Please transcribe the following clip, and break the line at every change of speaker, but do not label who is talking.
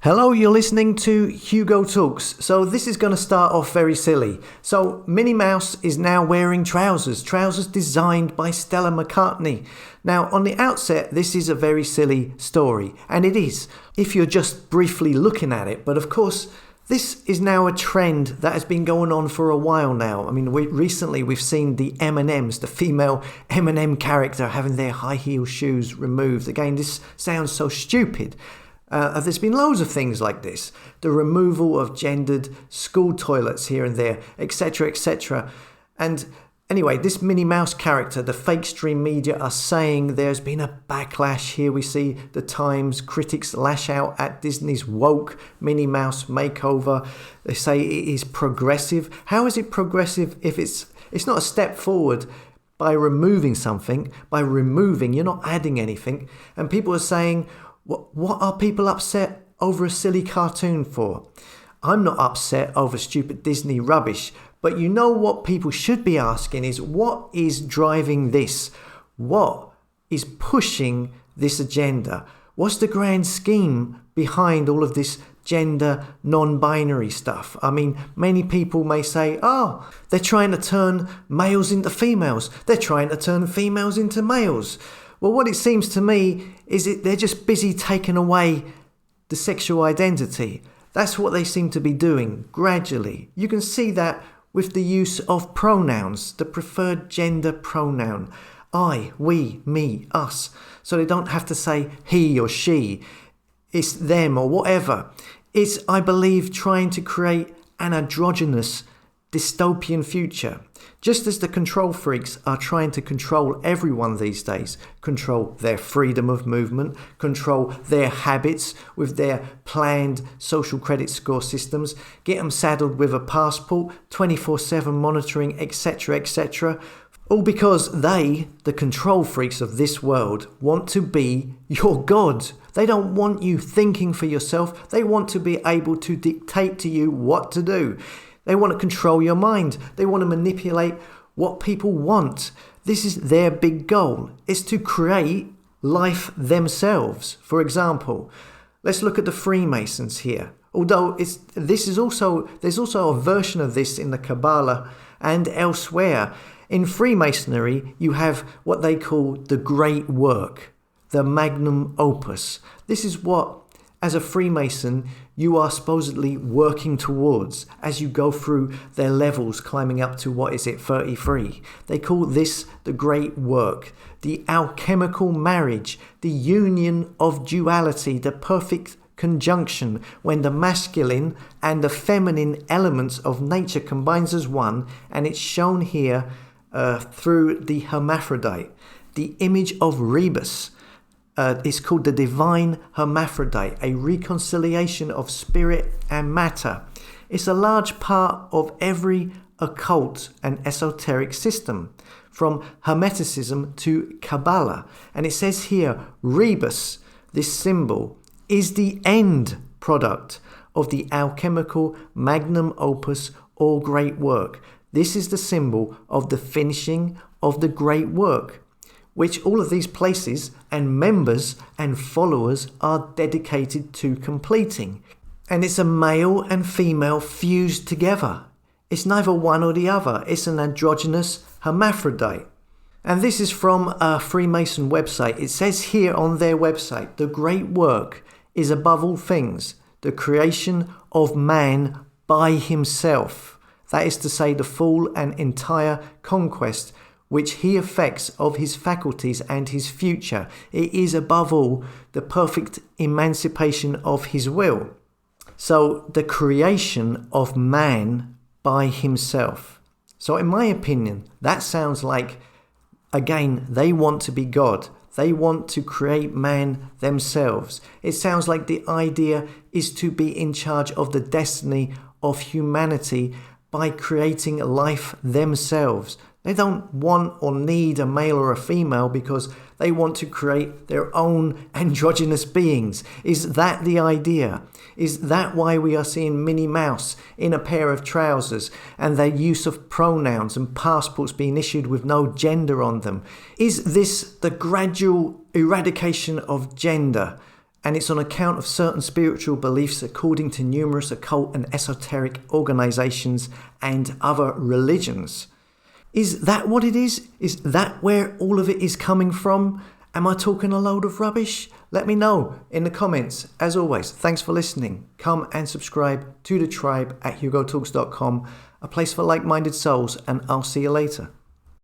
Hello, you're listening to Hugo Talks. So this is going to start off very silly. So Minnie Mouse is now wearing trousers designed by Stella McCartney. Now on the outset, this is a very silly story, and it is, if you're just briefly looking at it. But of course, this is now a trend that has been going on for a while now. I mean, recently we've seen the M&Ms, the female M&M character having their high heel shoes removed. Again, this sounds so stupid. There's been loads of things like this. The removal of gendered school toilets here and there, etc., etc. And anyway, this Minnie Mouse character, the fake stream media are saying there's been a backlash. Here we see the Times critics lash out at Disney's woke Minnie Mouse makeover. They say it is progressive. How is it progressive if it's not a step forward? By removing something, you're not adding anything. And people are saying, what are people upset over a silly cartoon for? I'm not upset over stupid Disney rubbish, but you know what people should be asking is, what is driving this? What is pushing this agenda? What's the grand scheme behind all of this gender non-binary stuff? I mean, many people may say, they're trying to turn males into females. They're trying to turn females into males. Well, what it seems to me is they're just busy taking away the sexual identity. That's what they seem to be doing, gradually. You can see that with the use of pronouns, the preferred gender pronoun. I, we, me, us. So they don't have to say he or she. It's them or whatever. It's, I believe, trying to create an androgynous dystopian future. Just as the control freaks are trying to control everyone these days, control their freedom of movement, control their habits with their planned social credit score systems, get them saddled with a passport, 24/7 monitoring, etc., etc. All because they, the control freaks of this world, want to be your God. They don't want you thinking for yourself. They want to be able to dictate to you what to do. They want to control your mind. They want to manipulate what people want. This is their big goal, is to create life themselves. For example, let's look at the Freemasons here. Although there's also a version of this in the Kabbalah and elsewhere. In Freemasonry, you have what they call the great work, the magnum opus. This is what, as a Freemason, you are supposedly working towards as you go through their levels, climbing up to, 33? They call this the great work, the alchemical marriage, the union of duality, the perfect conjunction when the masculine and the feminine elements of nature combines as one, and it's shown here through the hermaphrodite, the image of rebus. It's called the divine hermaphrodite, a reconciliation of spirit and matter. It's a large part of every occult and esoteric system, from Hermeticism to Kabbalah. And it says here, rebus, this symbol, is the end product of the alchemical magnum opus or great work. This is the symbol of the finishing of the great work, which all of these places and members and followers are dedicated to completing. And it's a male and female fused together. It's neither one or the other. It's an androgynous hermaphrodite. And this is from a Freemason website. It says here on their website, the great work is above all things the creation of man by himself. That is to say, the full and entire conquest which he effects of his faculties and his future. It is above all the perfect emancipation of his will. So the creation of man by himself. So in my opinion, that sounds like, again, they want to be God. They want to create man themselves. It sounds like the idea is to be in charge of the destiny of humanity by creating life themselves. They don't want or need a male or a female because they want to create their own androgynous beings. Is that the idea? Is that why we are seeing Minnie Mouse in a pair of trousers and their use of pronouns and passports being issued with no gender on them? Is this the gradual eradication of gender and it's on account of certain spiritual beliefs according to numerous occult and esoteric organizations and other religions. Is that what it is? Is that where all of it is coming from? Am I talking a load of rubbish? Let me know in the comments. As always, thanks for listening. Come and subscribe to the tribe at hugotalks.com, a place for like-minded souls, and I'll see you later.